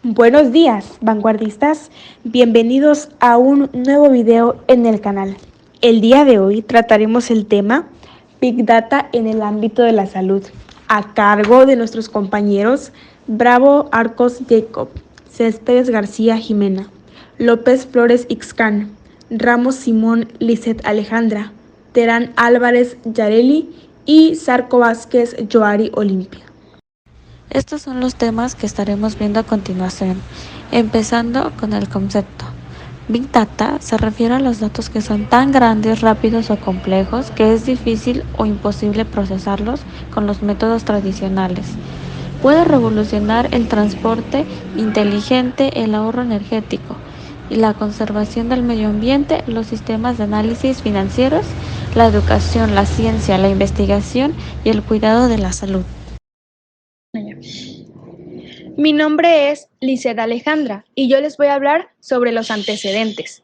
Buenos días, vanguardistas. Bienvenidos a un nuevo video en el canal. El día de hoy trataremos el tema Big Data en el ámbito de la salud, a cargo de nuestros compañeros Bravo Arcos Jacob, Céspedes García Jimena, López Flores Ixcán, Ramos Simón Lizeth Alejandra, Terán Álvarez Yareli y Zarco Vázquez Joari Olimpia. Estos son los temas que estaremos viendo a continuación, empezando con el concepto. Big Data se refiere a los datos que son tan grandes, rápidos o complejos que es difícil o imposible procesarlos con los métodos tradicionales. Puede revolucionar el transporte inteligente, el ahorro energético y la conservación del medio ambiente, los sistemas de análisis financieros, la educación, la ciencia, la investigación y el cuidado de la salud. Mi nombre es Lizeth Alejandra y yo les voy a hablar sobre los antecedentes.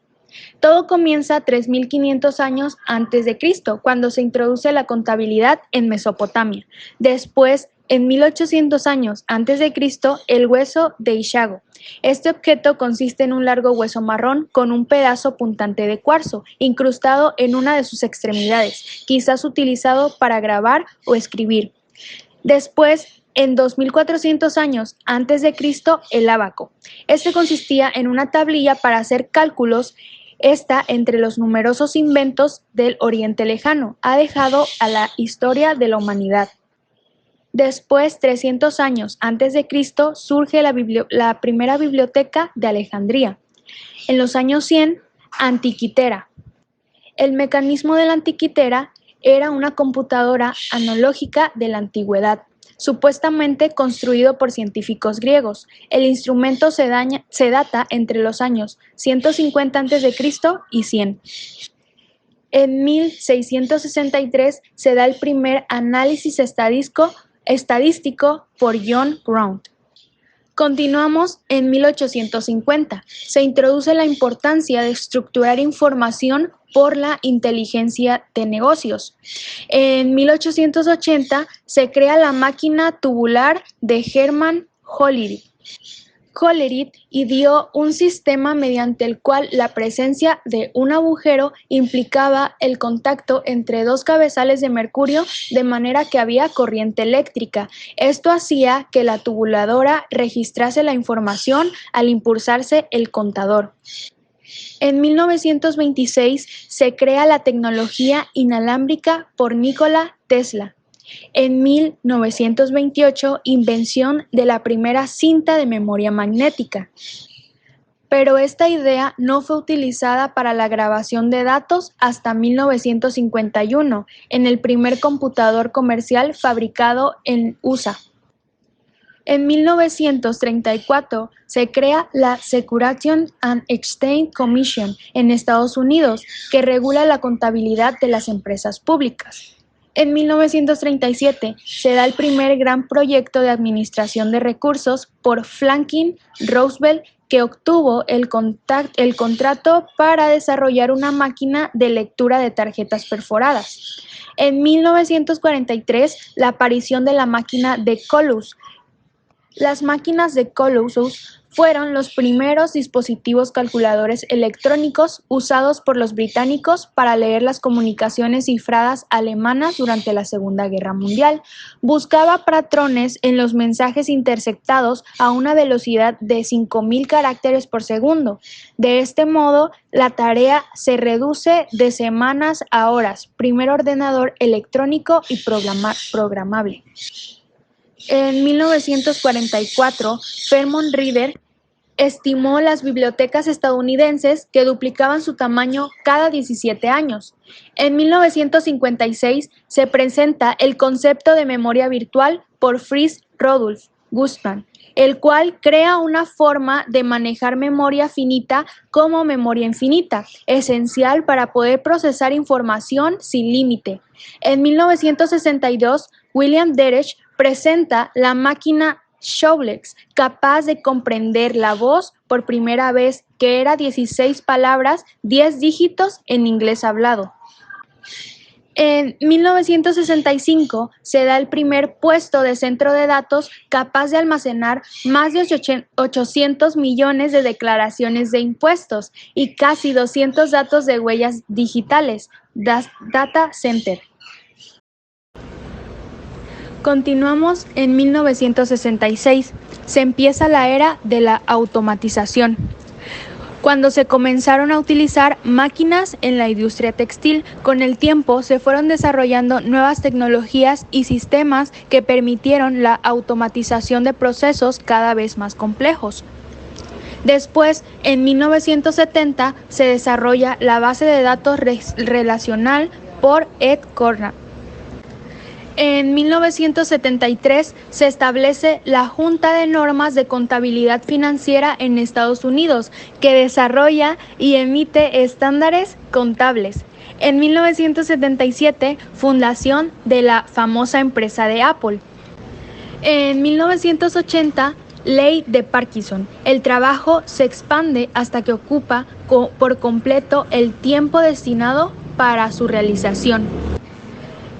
Todo comienza 3500 años antes de Cristo, cuando se introduce la contabilidad en Mesopotamia. Después, en 1800 años antes de Cristo, el hueso de Ishago. Este objeto consiste en un largo hueso marrón con un pedazo puntante de cuarzo incrustado en una de sus extremidades, quizás utilizado para grabar o escribir. Después, en 2400 años antes de Cristo, el ábaco. Este consistía en una tablilla para hacer cálculos. Esta, entre los numerosos inventos del Oriente Lejano, ha dejado a la historia de la humanidad. Después, 300 años antes de Cristo, surge la primera biblioteca de Alejandría. En los años 100, Antiquitera. El mecanismo de la Antiquitera era una computadora analógica de la antigüedad, supuestamente construido por científicos griegos. El instrumento se data entre los años 150 a.C. y 100. En 1663 se da el primer análisis estadístico por John Ground. Continuamos en 1850. Se introduce la importancia de estructurar información por la inteligencia de negocios. En 1880 se crea la máquina tubular de Hermann Hollerith y dio un sistema mediante el cual la presencia de un agujero implicaba el contacto entre dos cabezales de mercurio, de manera que había corriente eléctrica. Esto hacía que la tubuladora registrase la información al impulsarse el contador. En 1926 se crea la tecnología inalámbrica por Nikola Tesla. En 1928, invención de la primera cinta de memoria magnética. Pero esta idea no fue utilizada para la grabación de datos hasta 1951, en el primer computador comercial fabricado en USA. En 1934 se crea la Securities and Exchange Commission en Estados Unidos, que regula la contabilidad de las empresas públicas. En 1937 se da el primer gran proyecto de administración de recursos por Franklin Roosevelt, que obtuvo el contrato para desarrollar una máquina de lectura de tarjetas perforadas. En 1943, la aparición de la máquina de Colossus. Las máquinas de Colossus fueron los primeros dispositivos calculadores electrónicos usados por los británicos para leer las comunicaciones cifradas alemanas durante la Segunda Guerra Mundial. Buscaba patrones en los mensajes interceptados a una velocidad de 5.000 caracteres por segundo. De este modo, la tarea se reduce de semanas a horas. Primer ordenador electrónico y programable. En 1944, Fremont Reader estimó las bibliotecas estadounidenses que duplicaban su tamaño cada 17 años. En 1956 se presenta el concepto de memoria virtual por Fritz Rudolf Gustman, el cual crea una forma de manejar memoria finita como memoria infinita, esencial para poder procesar información sin límite. En 1962, William Derech presenta la máquina Showlex, capaz de comprender la voz por primera vez, que era 16 palabras, 10 dígitos en inglés hablado. En 1965 se da el primer puesto de centro de datos capaz de almacenar más de 800 millones de declaraciones de impuestos y casi 200 datos de huellas digitales, Data Center. Continuamos en 1966. Se empieza la era de la automatización, cuando se comenzaron a utilizar máquinas en la industria textil. Con el tiempo se fueron desarrollando nuevas tecnologías y sistemas que permitieron la automatización de procesos cada vez más complejos. Después, en 1970, se desarrolla la base de datos relacional por Ed Conrad. En 1973 se establece la Junta de Normas de Contabilidad Financiera en Estados Unidos, que desarrolla y emite estándares contables. En 1977, fundación de la famosa empresa de Apple. En 1980, Ley de Parkinson. El trabajo se expande hasta que ocupa por completo el tiempo destinado para su realización.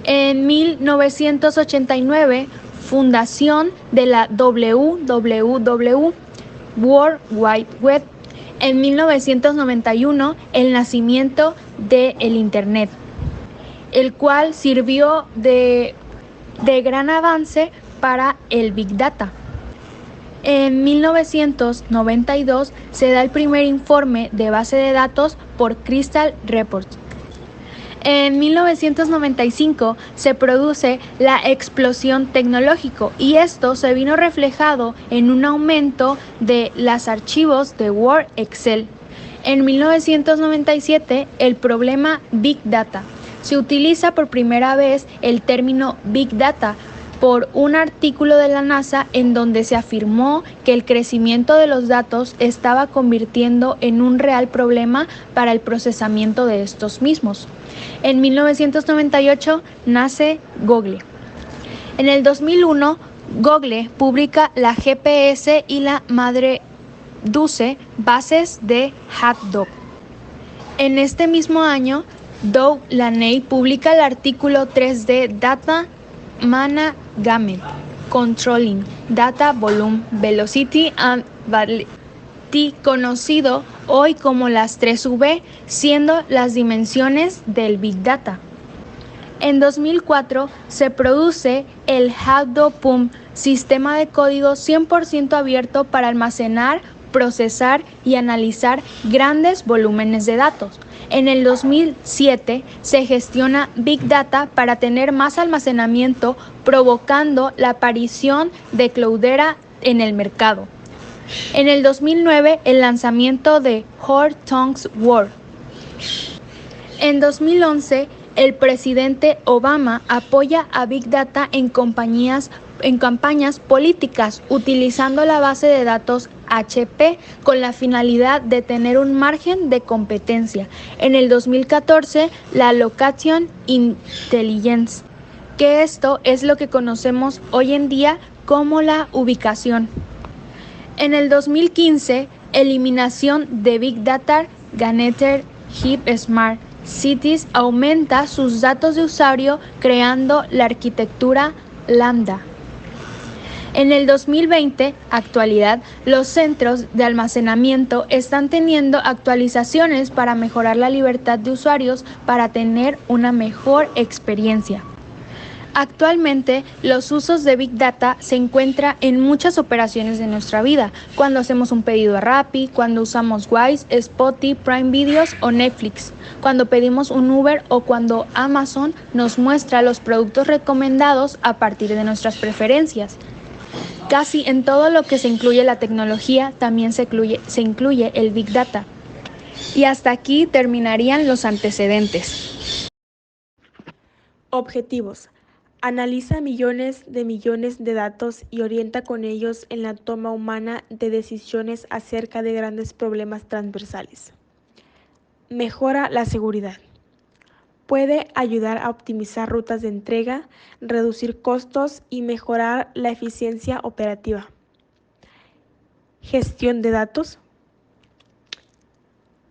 En 1989, fundación de la WWW, World Wide Web. En 1991, el nacimiento del Internet, el cual sirvió de gran avance para el Big Data. En 1992 se da el primer informe de base de datos por Crystal Reports. En 1995 se produce la explosión tecnológica y esto se vino reflejado en un aumento de los archivos de Word, Excel. En 1997 el problema Big Data. Se utiliza por primera vez el término Big Data por un artículo de la NASA en donde se afirmó que el crecimiento de los datos estaba convirtiendo en un real problema para el procesamiento de estos mismos. En 1998 nace Google. En el 2001, Google publica la GPS y la MapreDuce, bases de Hadoop. En este mismo año, Doug Laney publica el artículo 3D Data Management Controlling Data Volume, Velocity and Variety, conocido hoy como las 3V, siendo las dimensiones del Big Data. En 2004 se produce el Hadoop, sistema de código 100% abierto para almacenar, procesar y analizar grandes volúmenes de datos. En el 2007 se gestiona Big Data para tener más almacenamiento, provocando la aparición de Cloudera en el mercado. En el 2009 el lanzamiento de Horton's Word. En 2011 el presidente Obama apoya a Big Data en campañas políticas, utilizando la base de datos HP con la finalidad de tener un margen de competencia. En el 2014, la Location Intelligence, que esto es lo que conocemos hoy en día como la ubicación. En el 2015, eliminación de Big Data, Ganeter Hip Smart Cities aumenta sus datos de usuario creando la arquitectura Lambda. En el 2020, actualidad, los centros de almacenamiento están teniendo actualizaciones para mejorar la libertad de usuarios para tener una mejor experiencia. Actualmente, los usos de Big Data se encuentran en muchas operaciones de nuestra vida, cuando hacemos un pedido a Rappi, cuando usamos Wise, Spotify, Prime Videos o Netflix, cuando pedimos un Uber o cuando Amazon nos muestra los productos recomendados a partir de nuestras preferencias. Casi en todo lo que se incluye la tecnología también se incluye el Big Data. Y hasta aquí terminarían los antecedentes. Objetivos. Analiza millones de datos y orienta con ellos en la toma humana de decisiones acerca de grandes problemas transversales. Mejora la seguridad. Puede ayudar a optimizar rutas de entrega, reducir costos y mejorar la eficiencia operativa. Gestión de datos.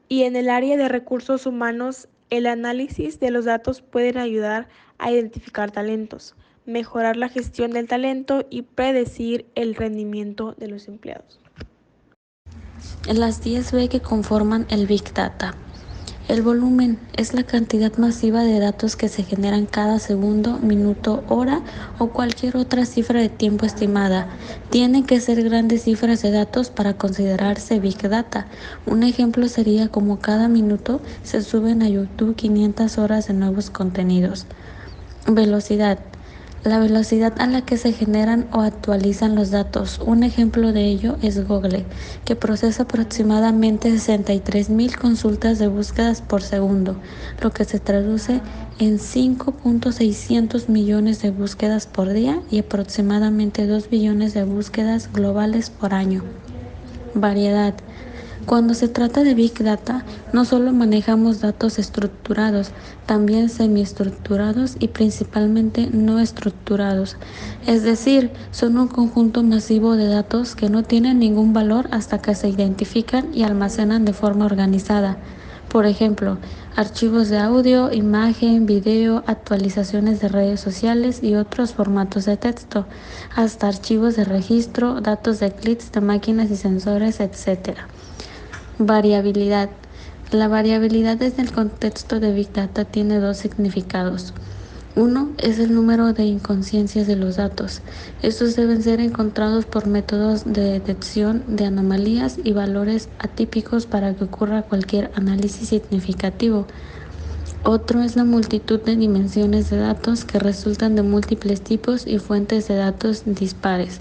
Y en el área de recursos humanos, El análisis de los datos puede ayudar a identificar talentos, mejorar la gestión del talento y predecir el rendimiento de los empleados. Las 10B que conforman el Big Data. El volumen es la cantidad masiva de datos que se generan cada segundo, minuto, hora o cualquier otra cifra de tiempo estimada. Tienen que ser grandes cifras de datos para considerarse Big Data. Un ejemplo sería como cada minuto se suben a YouTube 500 horas de nuevos contenidos. Velocidad. La velocidad a la que se generan o actualizan los datos. Un ejemplo de ello es Google, que procesa aproximadamente 63,000 consultas de búsquedas por segundo, lo que se traduce en 5.600 millones de búsquedas por día y aproximadamente 2 billones de búsquedas globales por año. Variedad. Cuando se trata de Big Data, no solo manejamos datos estructurados, también semiestructurados y principalmente no estructurados. Es decir, son un conjunto masivo de datos que no tienen ningún valor hasta que se identifican y almacenan de forma organizada. Por ejemplo, archivos de audio, imagen, video, actualizaciones de redes sociales y otros formatos de texto, hasta archivos de registro, datos de clics de máquinas y sensores, etc. Variabilidad. La variabilidad en el contexto de Big Data tiene dos significados. Uno es el número de inconsciencias de los datos. Estos deben ser encontrados por métodos de detección de anomalías y valores atípicos para que ocurra cualquier análisis significativo. Otro es la multitud de dimensiones de datos que resultan de múltiples tipos y fuentes de datos dispares.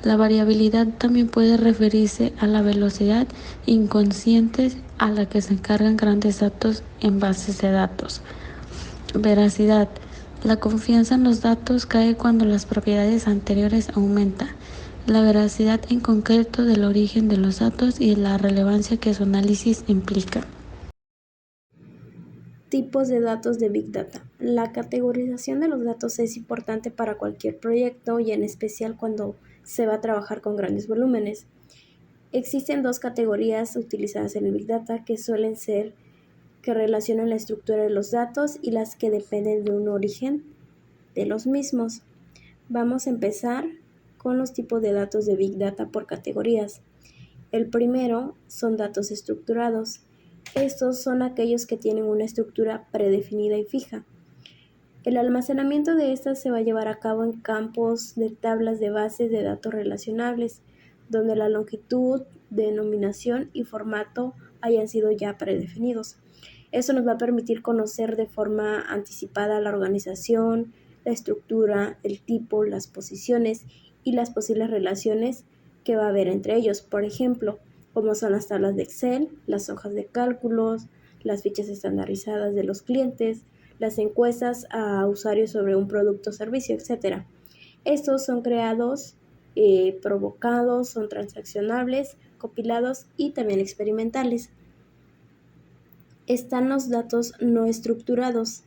La variabilidad también puede referirse a la velocidad inconsciente a la que se cargan grandes datos en bases de datos. Veracidad. La confianza en los datos cae cuando las propiedades anteriores aumentan. La veracidad en concreto del origen de los datos y la relevancia que su análisis implica. Tipos de datos de Big Data. La categorización de los datos es importante para cualquier proyecto y en especial cuando se va a trabajar con grandes volúmenes. Existen dos categorías utilizadas en el Big Data que suelen ser que relacionan la estructura de los datos y las que dependen de un origen de los mismos. Vamos a empezar con los tipos de datos de Big Data por categorías. El primero son datos estructurados. Estos son aquellos que tienen una estructura predefinida y fija. El almacenamiento de estas se va a llevar a cabo en campos de tablas de bases de datos relacionables, donde la longitud, denominación y formato hayan sido ya predefinidos. Eso nos va a permitir conocer de forma anticipada la organización, la estructura, el tipo, las posiciones y las posibles relaciones que va a haber entre ellos. Por ejemplo, como son las tablas de Excel, las hojas de cálculos, las fichas estandarizadas de los clientes, las encuestas a usuarios sobre un producto o servicio, etc. Estos son creados, provocados, son transaccionables, compilados y también experimentales. Están los datos no estructurados.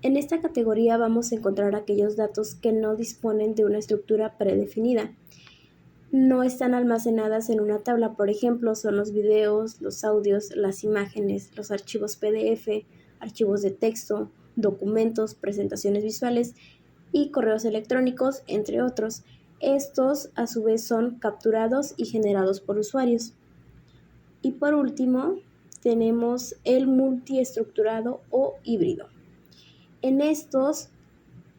En esta categoría vamos a encontrar aquellos datos que no disponen de una estructura predefinida. No están almacenadas en una tabla, por ejemplo, son los videos, los audios, las imágenes, los archivos PDF, archivos de texto, documentos, presentaciones visuales y correos electrónicos, entre otros. Estos, a su vez, son capturados y generados por usuarios. Y por último, tenemos el multiestructurado o híbrido. En estos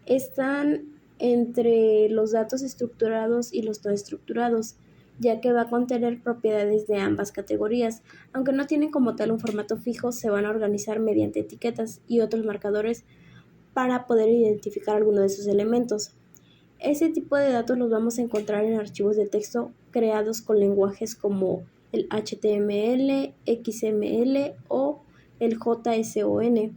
están entre los datos estructurados y los no estructurados, ya que va a contener propiedades de ambas categorías. Aunque no tienen como tal un formato fijo, se van a organizar mediante etiquetas y otros marcadores para poder identificar alguno de sus elementos. Ese tipo de datos los vamos a encontrar en archivos de texto creados con lenguajes como el HTML, XML o el JSON.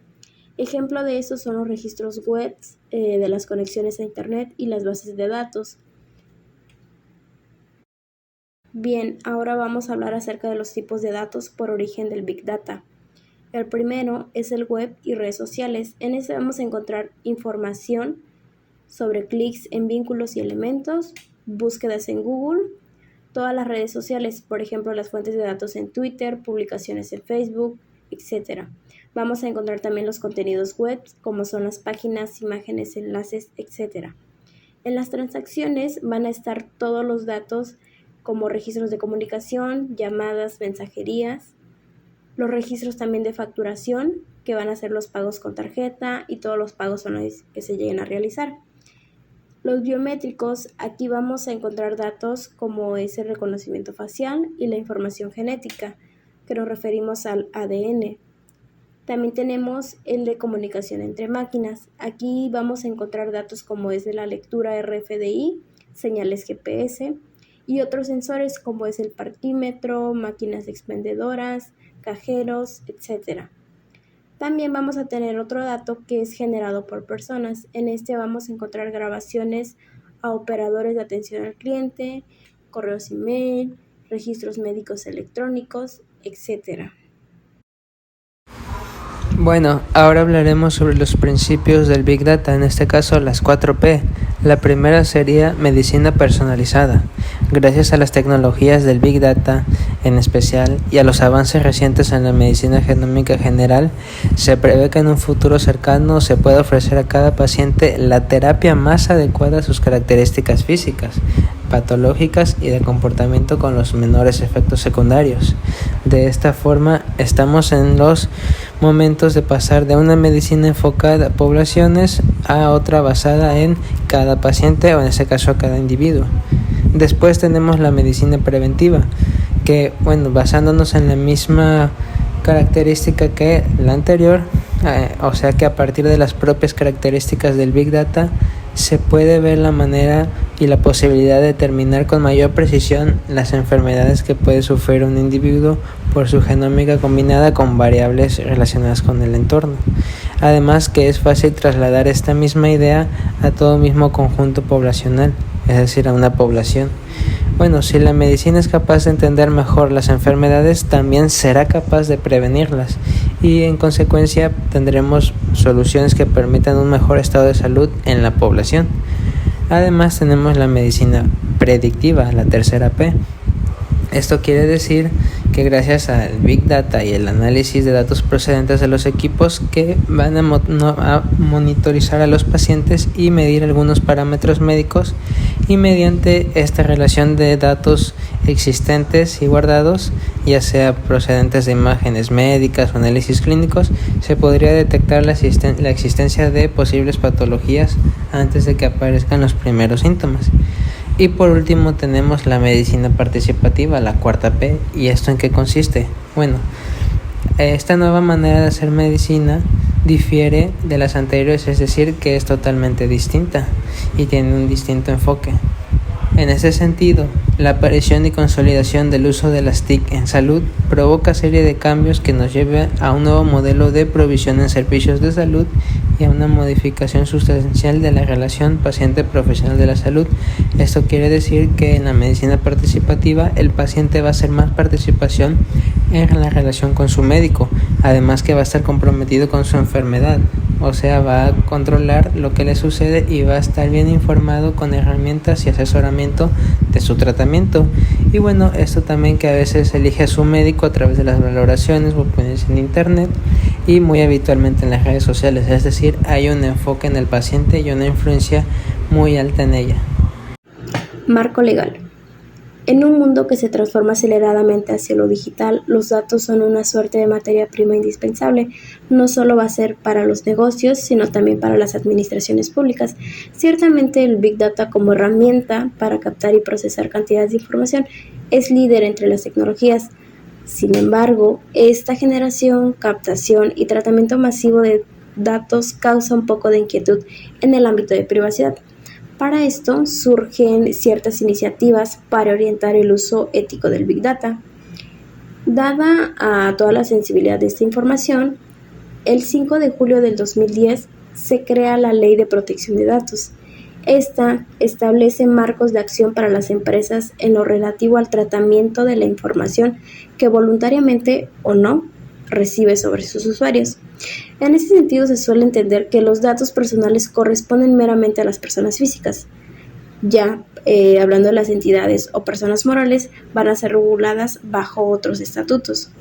Ejemplo de estos son los registros web de las conexiones a Internet y las bases de datos. Bien, ahora vamos a hablar acerca de los tipos de datos por origen del Big Data. El primero es el web y redes sociales. En este vamos a encontrar información sobre clics en vínculos y elementos, búsquedas en Google, todas las redes sociales, por ejemplo, las fuentes de datos en Twitter, publicaciones en Facebook, etc. Vamos a encontrar también los contenidos web, como son las páginas, imágenes, enlaces, etc. En las transacciones van a estar todos los datos como registros de comunicación, llamadas, mensajerías, los registros también de facturación, que van a ser los pagos con tarjeta y todos los pagos online que se lleguen a realizar. Los biométricos, aquí vamos a encontrar datos como es el reconocimiento facial y la información genética, que nos referimos al ADN. También tenemos el de comunicación entre máquinas. Aquí vamos a encontrar datos como es de la lectura RFID, señales GPS y otros sensores como es el parquímetro, máquinas expendedoras, cajeros, etc. También vamos a tener otro dato que es generado por personas. En este vamos a encontrar grabaciones a operadores de atención al cliente, correos email, registros médicos electrónicos, etc. Bueno, ahora hablaremos sobre los principios del Big Data, en este caso las 4P. La primera sería medicina personalizada. Gracias a las tecnologías del Big Data en especial y a los avances recientes en la medicina genómica general, se prevé que en un futuro cercano se pueda ofrecer a cada paciente la terapia más adecuada a sus características físicas, patológicas y de comportamiento con los menores efectos secundarios. De esta forma, estamos en los momentos de pasar de una medicina enfocada a poblaciones a otra basada en cada paciente o en ese caso a cada individuo. Después tenemos la medicina preventiva, que basándonos en la misma característica que la anterior, o sea que a partir de las propias características del Big Data se puede ver la manera y la posibilidad de determinar con mayor precisión las enfermedades que puede sufrir un individuo por su genómica combinada con variables relacionadas con el entorno. Además que es fácil trasladar esta misma idea a todo mismo conjunto poblacional, es decir, a una población. Si la medicina es capaz de entender mejor las enfermedades, también será capaz de prevenirlas y en consecuencia tendremos soluciones que permitan un mejor estado de salud en la población. Además tenemos la medicina predictiva, la tercera P. Esto quiere decir que gracias al Big Data y el análisis de datos procedentes de los equipos que van a monitorizar a los pacientes y medir algunos parámetros médicos, y mediante esta relación de datos existentes y guardados, ya sea procedentes de imágenes médicas o análisis clínicos, se podría detectar la existencia de posibles patologías antes de que aparezcan los primeros síntomas. Y por último tenemos la medicina participativa, la cuarta P. ¿Y esto en qué consiste? Esta nueva manera de hacer medicina difiere de las anteriores, es decir, que es totalmente distinta y tiene un distinto enfoque. En ese sentido, la aparición y consolidación del uso de las TIC en salud provoca serie de cambios que nos lleva a un nuevo modelo de provisión en servicios de salud y a una modificación sustancial de la relación paciente-profesional de la salud. Esto quiere decir que en la medicina participativa el paciente va a hacer más participación en la relación con su médico, además que va a estar comprometido con su enfermedad, o sea, va a controlar lo que le sucede y va a estar bien informado con herramientas y asesoramiento de su tratamiento. Y esto también que a veces elige a su médico a través de las valoraciones o opiniones en internet y muy habitualmente en las redes sociales, es decir, hay un enfoque en el paciente y una influencia muy alta en ella. Marco legal. En un mundo que se transforma aceleradamente hacia lo digital, los datos son una suerte de materia prima indispensable. No solo va a ser para los negocios, sino también para las administraciones públicas. Ciertamente el Big Data como herramienta para captar y procesar cantidades de información es líder entre las tecnologías. Sin embargo, esta generación, captación y tratamiento masivo de datos causa un poco de inquietud en el ámbito de privacidad. Para esto surgen ciertas iniciativas para orientar el uso ético del Big Data. Dada a toda la sensibilidad de esta información, el 5 de julio del 2010 se crea la Ley de Protección de Datos. Esta establece marcos de acción para las empresas en lo relativo al tratamiento de la información que voluntariamente o no recibe sobre sus usuarios. En ese sentido, se suele entender que los datos personales corresponden meramente a las personas físicas. Ya hablando de las entidades o personas morales, van a ser reguladas bajo otros estatutos.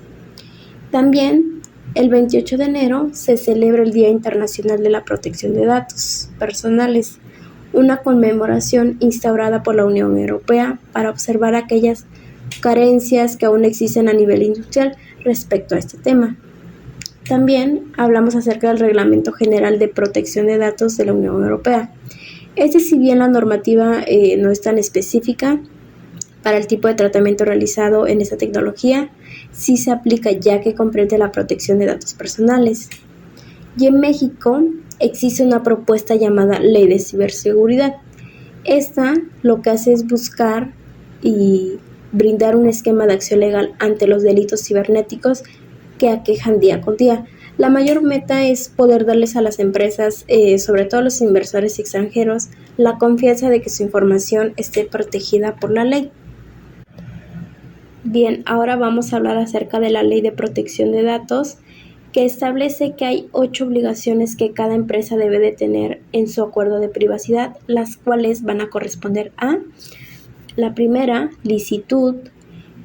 También El 28 de enero se celebra el Día Internacional de la Protección de Datos Personales, una conmemoración instaurada por la Unión Europea para observar aquellas carencias que aún existen a nivel industrial respecto a este tema. También hablamos acerca del Reglamento General de Protección de Datos de la Unión Europea. Si bien la normativa no es tan específica para el tipo de tratamiento realizado en esta tecnología, sí se aplica ya que comprende la protección de datos personales. Y en México existe una propuesta llamada Ley de Ciberseguridad. Esta lo que hace es buscar y brindar un esquema de acción legal ante los delitos cibernéticos que aquejan día con día. La mayor meta es poder darles a las empresas, sobre todo a los inversores extranjeros, la confianza de que su información esté protegida por la ley. Bien, ahora vamos a hablar acerca de la Ley de Protección de Datos, que establece que hay 8 obligaciones que cada empresa debe de tener en su acuerdo de privacidad, las cuales van a corresponder a la primera, licitud.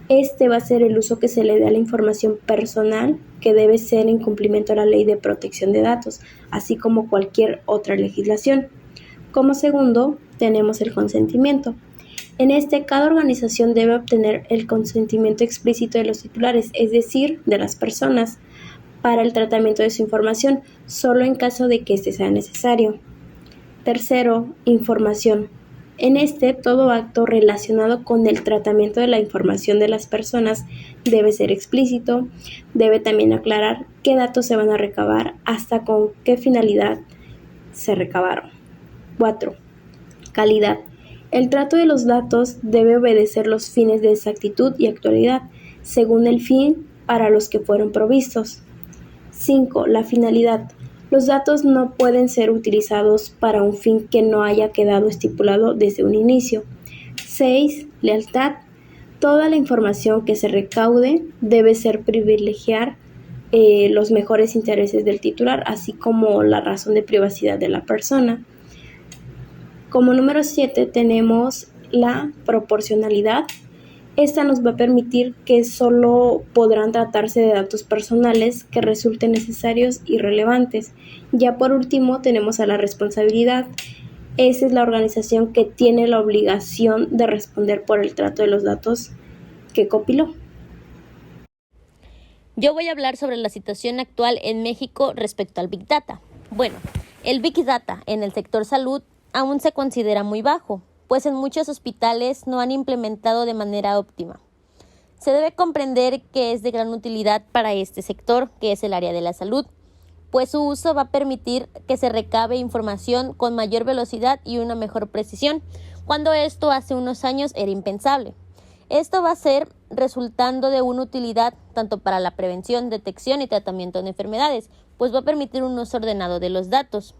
Va a ser el uso que se le dé a la información personal, que debe ser en cumplimiento a la Ley de Protección de Datos, así como cualquier otra legislación. Como segundo, tenemos el consentimiento. Cada organización debe obtener el consentimiento explícito de los titulares, es decir, de las personas, para el tratamiento de su información, solo en caso de que este sea necesario. Tercero, información. Todo acto relacionado con el tratamiento de la información de las personas debe ser explícito, debe también aclarar qué datos se van a recabar, hasta con qué finalidad se recabaron. 4. Calidad. El trato de los datos debe obedecer los fines de exactitud y actualidad, según el fin para los que fueron provistos. 5. La finalidad. Los datos no pueden ser utilizados para un fin que no haya quedado estipulado desde un inicio. 6. Lealtad. Toda la información que se recaude debe ser privilegiar los mejores intereses del titular, así como la razón de privacidad de la persona. Como número 7 tenemos la proporcionalidad. Nos va a permitir que solo podrán tratarse de datos personales que resulten necesarios y relevantes. Ya por último tenemos a la responsabilidad. Es la organización que tiene la obligación de responder por el trato de los datos que compiló. Yo voy a hablar sobre la situación actual en México respecto al Big Data. Bueno, el Big Data en el sector salud aún se considera muy bajo, pues en muchos hospitales no han implementado de manera óptima. Se debe comprender que es de gran utilidad para este sector, que es el área de la salud, pues su uso va a permitir que se recabe información con mayor velocidad y una mejor precisión, cuando esto hace unos años era impensable. Esto va a ser resultando de una utilidad tanto para la prevención, detección y tratamiento de enfermedades, pues va a permitir un uso ordenado de los datos.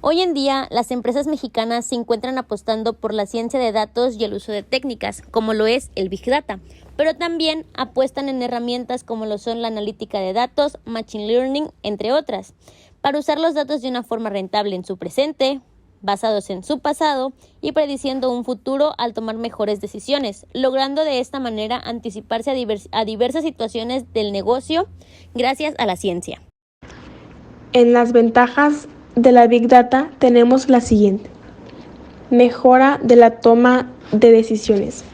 Hoy en día, las empresas mexicanas se encuentran apostando por la ciencia de datos y el uso de técnicas, como lo es el Big Data, pero también apuestan en herramientas como lo son la analítica de datos, Machine Learning, entre otras, para usar los datos de una forma rentable en su presente, basados en su pasado y prediciendo un futuro al tomar mejores decisiones, logrando de esta manera anticiparse a diversas situaciones del negocio gracias a la ciencia. En las ventajas de la Big Data tenemos la siguiente: mejora de la toma de decisiones.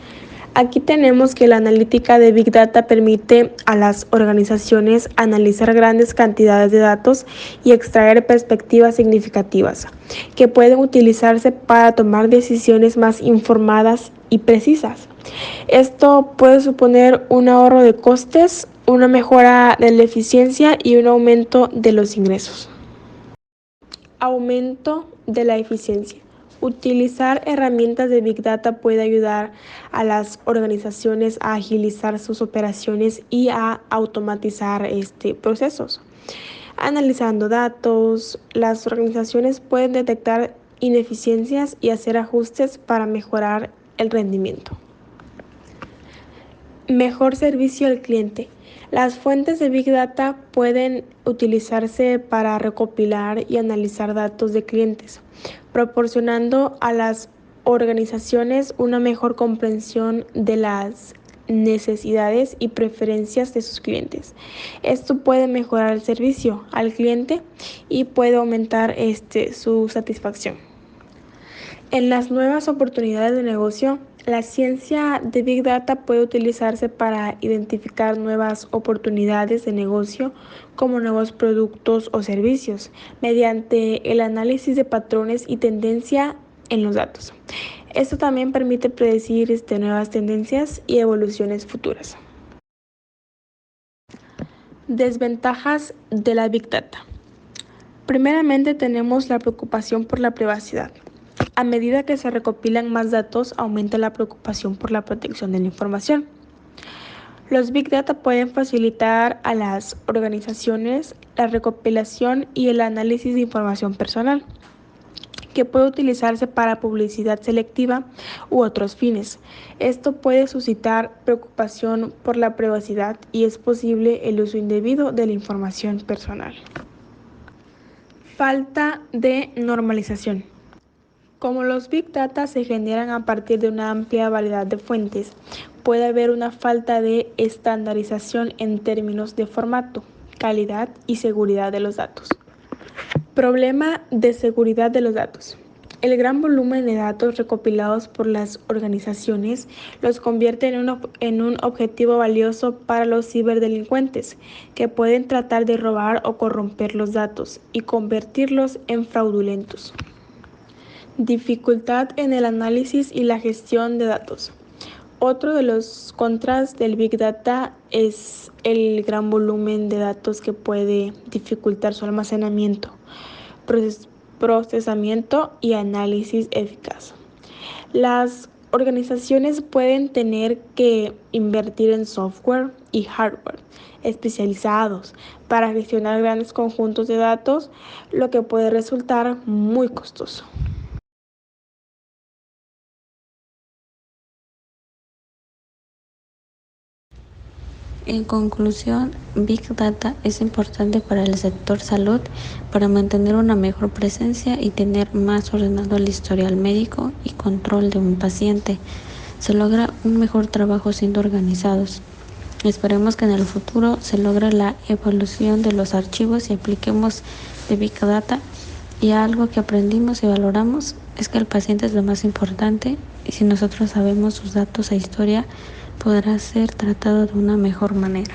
Aquí tenemos que la analítica de Big Data permite a las organizaciones analizar grandes cantidades de datos y extraer perspectivas significativas que pueden utilizarse para tomar decisiones más informadas y precisas. Esto puede suponer un ahorro de costes, una mejora de la eficiencia y un aumento de los ingresos. Aumento de la eficiencia. Utilizar herramientas de Big Data puede ayudar a las organizaciones a agilizar sus operaciones y a automatizar procesos. Analizando datos, las organizaciones pueden detectar ineficiencias y hacer ajustes para mejorar el rendimiento. Mejor servicio al cliente. Las fuentes de Big Data pueden utilizarse para recopilar y analizar datos de clientes, proporcionando a las organizaciones una mejor comprensión de las necesidades y preferencias de sus clientes. Esto puede mejorar el servicio al cliente y puede aumentar su satisfacción. En las nuevas oportunidades de negocio, la ciencia de Big Data puede utilizarse para identificar nuevas oportunidades de negocio como nuevos productos o servicios mediante el análisis de patrones y tendencia en los datos. Esto también permite predecir nuevas tendencias y evoluciones futuras. Desventajas de la Big Data. Primeramente tenemos la preocupación por la privacidad. A medida que se recopilan más datos, aumenta la preocupación por la protección de la información. Los Big Data pueden facilitar a las organizaciones la recopilación y el análisis de información personal, que puede utilizarse para publicidad selectiva u otros fines. Esto puede suscitar preocupación por la privacidad y es posible el uso indebido de la información personal. Falta de normalización. Como los Big Data se generan a partir de una amplia variedad de fuentes, puede haber una falta de estandarización en términos de formato, calidad y seguridad de los datos. Problema de seguridad de los datos. El gran volumen de datos recopilados por las organizaciones los convierte en un objetivo valioso para los ciberdelincuentes, que pueden tratar de robar o corromper los datos y convertirlos en fraudulentos. Dificultad en el análisis y la gestión de datos. Otro de los contras del Big Data es el gran volumen de datos que puede dificultar su almacenamiento, procesamiento y análisis eficaz. Las organizaciones pueden tener que invertir en software y hardware especializados para gestionar grandes conjuntos de datos, lo que puede resultar muy costoso. En conclusión, Big Data es importante para el sector salud para mantener una mejor presencia y tener más ordenado el historial médico y control de un paciente. Se logra un mejor trabajo siendo organizados. Esperemos que en el futuro se logre la evolución de los archivos y apliquemos de Big Data. Y algo que aprendimos y valoramos es que el paciente es lo más importante y si nosotros sabemos sus datos e historia, podrá ser tratado de una mejor manera.